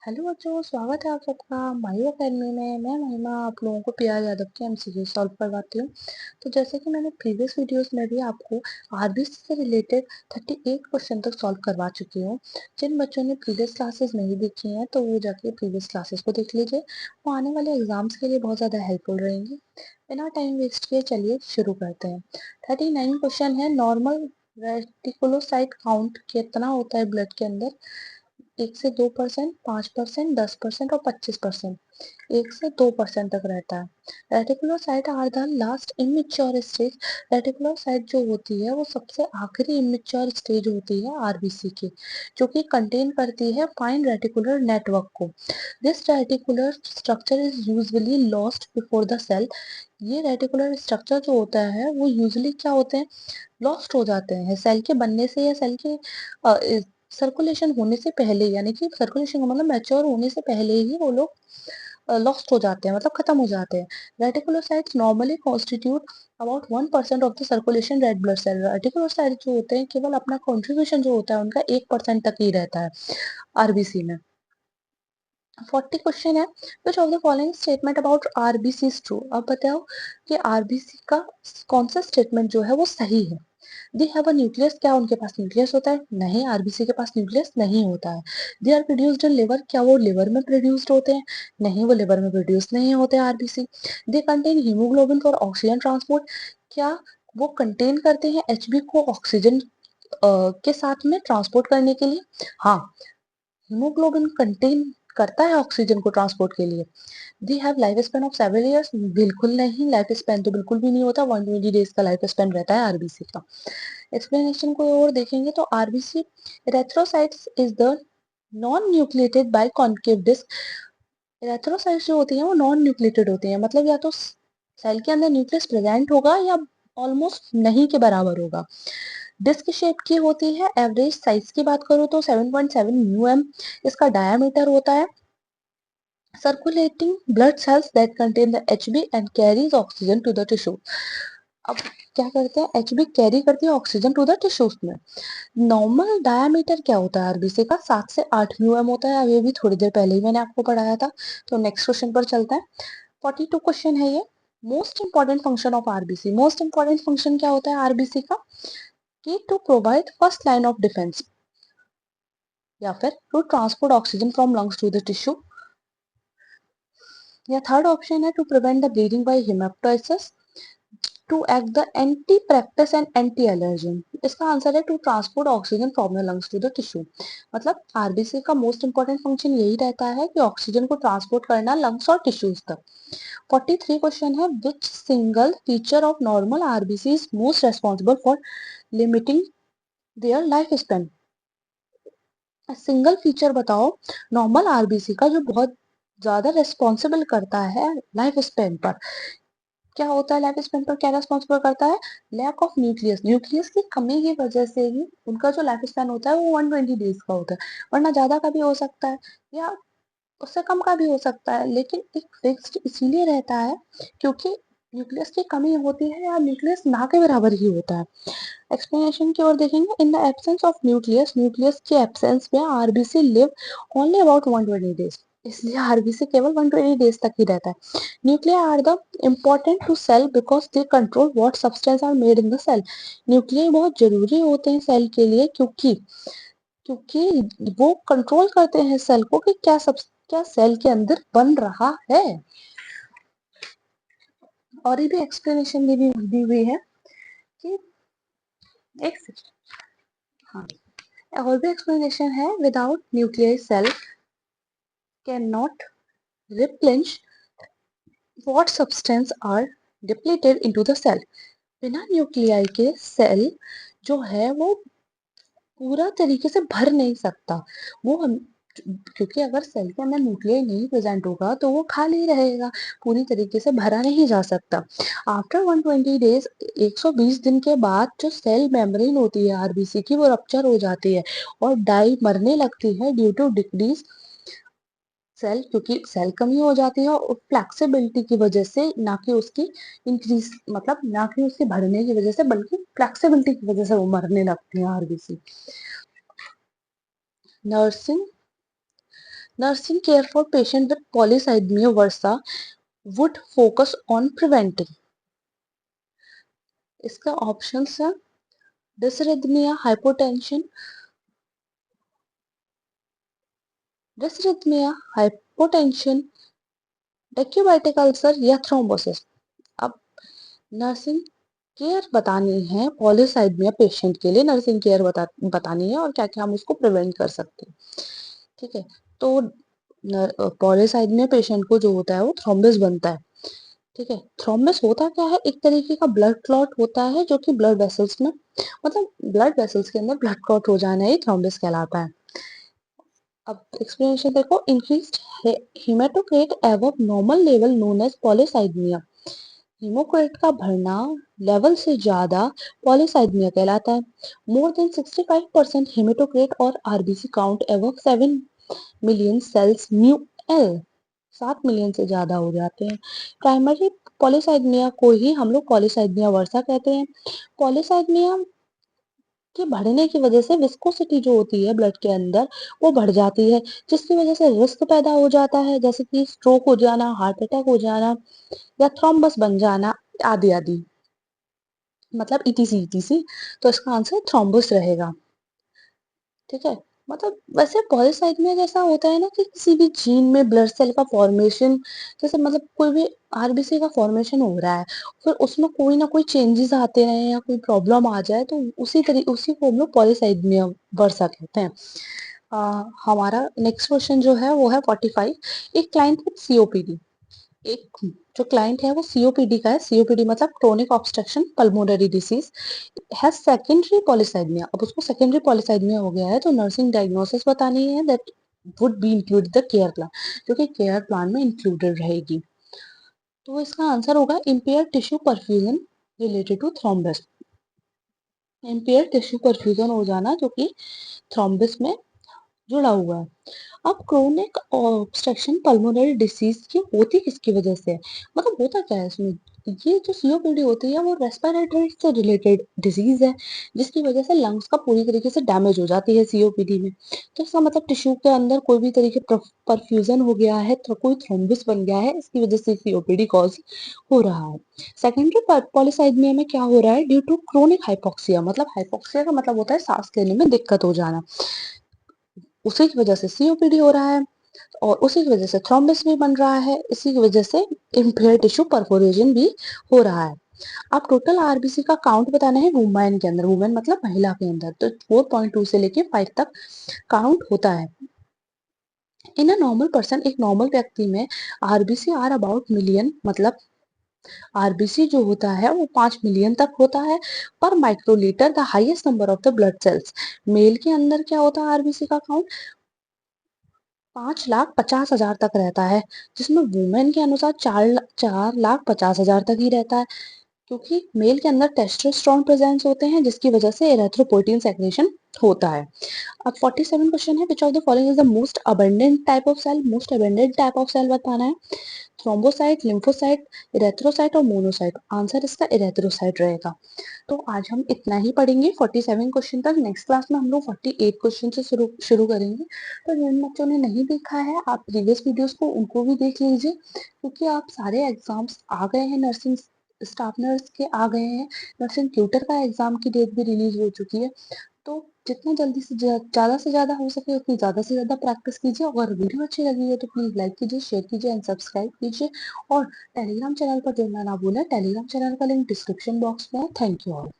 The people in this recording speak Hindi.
हेलो बच्चों, स्वागत है आप सबका मायू अकेडमी में। मैं महिमा आप लोगों को पीआर यादव के एमसीक्यू सॉल्व करवाती हूँ। तो जैसे कि मैंने प्रीवियस वीडियोस में भी आपको आरबीसी से रिलेटेड 38 क्वेश्चन तक सॉल्व करवा चुकी हूँ। जिन बच्चों ने प्रीवियस क्लासेस नहीं देखी हैं तो वो जाके प्रीवियस क्लासेस को देख लीजिए। वो आने वाले एग्जाम्स के लिए बहुत ज़्यादा हेल्पफुल रहेंगी। बिना टाइम वेस्ट किए चलिए शुरू करते हैं। 39 क्वेश्चन है। नॉर्मल रेटिकुलोसाइट काउंट कितना होता है ब्लड के अंदर? 1 से 2%, 5%, 10% और 25%। 1 से 2% तक रहता है। Reticulocyte are the last immature stage. Reticulocyte जो होती है वो सबसे आखिरी इमेच्योर स्टेज होती है आरबीसी की, जो कि कंटेन करती है फाइन रेटिकुलर नेटवर्क को। This reticular structure is usually lost before the cell. ये रेटिकुलर स्ट्रक्चर जो होता है वो यूजुअली क्या होते हैं, लॉस्ट हो जाते हैं सेल के बनने से या सेल के सर्कुलेशन होने से पहले, यानी कि सर्कुलेशन का मतलब मैच्योर होने से पहले ही वो लोग लॉस्ट हो जाते हैं, मतलब खत्म हो जाते हैं। Reticulocytes normally constitute about 1% of the circulation red blood cell. Reticulocytes जो होते हैं केवल अपना कॉन्ट्रीब्यूशन जो होता है उनका 1% तक ही रहता है आरबीसी में। 40 क्वेश्चन है। Which of the following statement about RBC is true? अब बताओ कि आरबीसी का कौन सा स्टेटमेंट जो है वो सही है। They have a nucleus. क्या उनके पास न्यूक्लियस होता है? नहीं, आरबीसी के पास न्यूक्लियस नहीं होता है। They are produced in liver. क्या वो लिवर में प्रोड्यूस्ड होते हैं? नहीं, वो लिवर में प्रोड्यूस नहीं होते RBC. They contain haemoglobin for oxygen transport. क्या वो कंटेन करते हैं एचबी को ऑक्सीजन के साथ में ट्रांसपोर्ट करने के लिए? हाँ, हीमोग्लोबिन कंटेन करता है ऑक्सीजन को ट्रांसपोर्ट के लिए। They have life span of several years. बिल्कुल नहीं, लाइफ स्पेन तो बिल्कुल भी नहीं होता। 120 डेज का लाइफ स्पेन रहता है आरबीसी का। एक्सप्लेनेशन को और देखेंगे तो RBC erythrocytes is the non nucleated bi concave disc. Erythrocytes जो होती हैं वो नॉन न्यूक्लिएटेड होती हैं, मतलब या तो सेल के अंदर न्यूक्लियस प्रेजेंट होगा या ऑलमोस्ट नहीं के बराबर होगा। डिस्क शेप की होती है। एवरेज साइज की बात करूं तो 7.7 म्यूएम इसका डायामीटर होता है। Circulating blood cells that contain the HB and carries oxygen to the tissue. अब क्या करते हैं, एचबी कैरी करती है ऑक्सीजन टू द टिश्यूज में। नॉर्मल डायामीटर क्या होता है आरबीसी का? 7 से 8 म्यूएम होता है। अब ये भी थोड़ी देर पहले ही मैंने आपको पढ़ाया था। तो नेक्स्ट क्वेश्चन पर चलते हैं। 42 क्वेश्चन है ये। Most important function of RBC. Most important function क्या होता है आरबीसी का? कि to provide first line of defence, या फिर to transport oxygen from lungs to the tissue, या थर्ड ऑप्शन है to prevent the bleeding by haemostasis, to act the anti practice and anti allergen. इसका आंसर है to transport oxygen from the lungs to the tissue. मतलब आरबीसी का मोस्ट इंपॉर्टेंट फंक्शन यही रहता है कि ऑक्सीजन को ट्रांसपोर्ट करना लंग्स और टिश्यूज तक। 43 क्वेश्चन है। विच single feature of normal RBC is most responsible for limiting their life span? Single feature बताओ नॉर्मल आरबीसी का जो बहुत ज्यादा रेस्पॉन्सिबल करता है लाइफ स्पेन पर। क्या होता है लाइफ स्पेन पर, क्या रेस्पॉन्सिबल करता है? Lack of nucleus. न्यूक्लियस की कमी की वजह से ही उनका जो लाइफ स्पेन होता है वो 120 डेज का होता है। वरना ज्यादा का भी हो सकता है या उससे कम का भी हो सकता है, लेकिन एक फिक्स्ड इसीलिए रहता है क्योंकि न्यूक्लियस की कमी होती है या न्यूक्लियस ना के बराबर ही होता है। एक्सप्लेनेशन की ओर देखेंगे। In the absence of nucleus, nucleus के एब्सेंस में RBC live only about 120 days. इसलिए आरबीसी केवल 120 डेज तक ही रहता है। Nuclei are the important to cell because they control what substance are made in the cell. Nuclei बहुत जरूरी होते हैं सेल के लिए क्योंकि क्योंकि वो कंट्रोल करते हैं सेल को कि क्या सेल के अंदर बन रहा है। और ये भी एक्सप्लेनेशन दी हुई है कि एक सेकंड, हाँ, और भी एक्सप्लेनेशन है। Without nuclear cell can not replenish what substance are depleted into the cell. बिना न्यूक्लियाई के सेल जो है वो पूरा तरीके से भर नहीं सकता। वो हम क्योंकि अगर सेल के अंदर न्यूक्लियस नहीं प्रेजेंट होगा तो वो खाली रहेगा, पूरी तरीके से भरा नहीं जा सकता। आफ्टर 120 डेज, 120 दिन के बाद जो सेल मेम्ब्रेन होती है आरबीसी की वो रप्चर हो जाती है और डाई मरने लगती है ड्यू टू डिक्रीज सेल, क्योंकि सेल कमी हो जाती है और फ्लेक्सिबिलिटी की वजह से, ना कि उसकी इंक्रीज मतलब ना कि उसके भरने की वजह से बल्कि फ्लेक्सिबिलिटी की वजह से वो मरने लगती है RBC. Nursing nursing care for patient with polycythemia versa would focus on preventing. इसका ऑप्शंस है डिसरिथमिया, हाइपोटेंशन, डेक्यूबाइटिक अल्सर या थ्रोम्बोसिस। अब नर्सिंग केयर बतानी है पॉलीसाइथमिया पेशेंट के लिए, नर्सिंग केयर बतानी है और क्या क्या हम उसको प्रिवेंट कर सकते हैं। ठीक है, तो पॉलीसाइथमिया पेशेंट को जो होता है वो थ्रोम्बस बनता है। ठीक है, थ्रोम्बस होता क्या है, एक तरीके का ब्लड क्लॉट होता है जो कि ब्लड वेसल्स में, मतलब ब्लड वेसल्स के अंदर ब्लड क्लॉट हो जाना ही थ्रोम्बस कहलाता है। अब एक्सप्लेनेशन देखो, increased haematocrit above normal level known as polycythaemia. Haematocrit का बढ़ना लेवल से ज्यादा पॉलीसाइथमिया कहलाता है। मोर देन 65% हेमेटोक्रेट और RBC count above 7 million cells न्यू एल, 7 मिलियन से ज्यादा हो जाते हैं। प्राइमरी पॉलीसाइथमिया को ही हम लोग पॉलीसाइथमिया वर्सा कहते हैं। पॉलीसाइथमिया के बढ़ने की वजह से विस्कोसिटी जो होती है ब्लड के अंदर वो बढ़ जाती है, जिसकी वजह से रिस्क पैदा हो जाता है, जैसे कि स्ट्रोक हो जाना, हार्ट अटैक हो जाना या थ्रोम्बस बन जाना आदि आदि, मतलब ईटीसी ईटीसी। तो इसका आंसर थ्रोम्बस रहेगा। ठीक है, मतलब वैसे पॉलीसाइथमिया जैसा होता है ना कि किसी भी जीन में ब्लड सेल का फॉर्मेशन, जैसे मतलब कोई भी आरबीसी का फॉर्मेशन हो रहा है, फिर उसमें कोई ना कोई चेंजेस आते रहे या कोई प्रॉब्लम आ जाए, तो उसी को हम लोग पॉलीसाइथमिया वर्सा कहते हैं। हमारा नेक्स्ट क्वेश्चन जो है वो है 45। एक क्लाइंट विद सीओपीडी, एक जो क्लाइंट है वो सीओपीडी का है, सीओपीडी मतलब chronic obstruction pulmonary disease, has secondary polycythaemia. अब उसको सेकेंडरी पॉलीसाइथमिया हो गया है, तो नर्सिंग डायग्नोसिस बतानी है that would be include the care plan, जो कि केयर प्लान में इंक्लूडेड रहेगी। तो इसका आंसर होगा impair tissue perfusion related to thrombus. Impair tissue perfusion हो जाना जो कि थ्रोम्बस में जुड़ा हुआ है। अब क्रोनिक ऑब्स्ट्रक्शन पल्मोनरी डिसीज की होती किसकी वजह से है, मतलब होता क्या है इसमें। ये जो सीओपीडी होती है वो रेस्पिरेटरी से रिलेटेड डिजीज है, जिसकी वजह से लंग्स का पूरी तरीके से डैमेज हो जाती है सीओपीडी में। तो इसका मतलब टिश्यू के अंदर कोई भी तरीके परफ्यूजन हो गया है, तो कोई थ्रोम्बस बन गया है, इसकी वजह से सीओपीडी कॉज हो रहा है। सेकेंडरी पॉलीसाइथमिया में क्या हो रहा है, ड्यू टू क्रोनिक हाइपोक्सिया, मतलब हाइपोक्सिया का मतलब होता है सांस लेने में दिक्कत हो जाना, उसी की वजह से सीओपीडी हो रहा है और उसी की वजह से थ्रोम्बस भी बन रहा है, इसी की वजह से इम्पेयर टिश्यू परफोरेशन भी हो रहा है। आप टोटल आरबीसी का काउंट बताना है वुमेन के अंदर, वुमेन मतलब महिला के अंदर, तो 4.2 से लेके 5 तक काउंट होता है। इन अ नॉर्मल पर्सन, एक नॉर्मल व्यक्ति में आरबीसी आर अबाउट मिलियन, मतलब आरबीसी जो होता है वो 5 मिलियन तक होता है पर microlitre, the highest number of the blood cells. Male के अंदर क्या होता है आरबीसी का काउंट 5,50,000 तक रहता है, जिसमें वुमेन के अनुसार 4,50,000 तक ही रहता है, क्योंकि मेल के अंदर टेस्टोस्टेरोन प्रेजेंस होते हैं, जिसकी वजह से एरिथ्रोपोइटिन सेक्रेशन होता है। अब 47 क्वेश्चन है, which of the following is the most abundant type of cell, most abundant type of cell बताना है। थ्रोम्बोसाइट, लिम्फोसाइट, इरेथ्रोसाइट और मोनोसाइट। आंसर इसका इरेथ्रोसाइट रहेगा। तो आज हम इतना ही पढ़ेंगे 47 क्वेश्चन तक। नेक्स्ट क्लास में हम लोग 48 क्वेश्चन से शुरू करेंगे। तो जिन बच्चों ने नहीं देखा है आप प्रीवियस वीडियोस को उनको भी देख लीजिए, क्योंकि आप सारे एग्जाम्स आ गए हैं, नर्सिंग स्टाफ नर्स के आ गए हैं, नर्सिंग ट्यूटर का एग्जाम की डेट भी रिलीज हो चुकी है। तो जितना जल्दी से ज्यादा हो सके उतनी ज्यादा से ज्यादा प्रैक्टिस कीजिए। अगर वीडियो अच्छी लगी है तो प्लीज लाइक कीजिए, शेयर कीजिए एंड सब्सक्राइब कीजिए, और टेलीग्राम चैनल पर जुड़ना ना भूलें। टेलीग्राम चैनल का लिंक डिस्क्रिप्शन बॉक्स में है। Thank you all.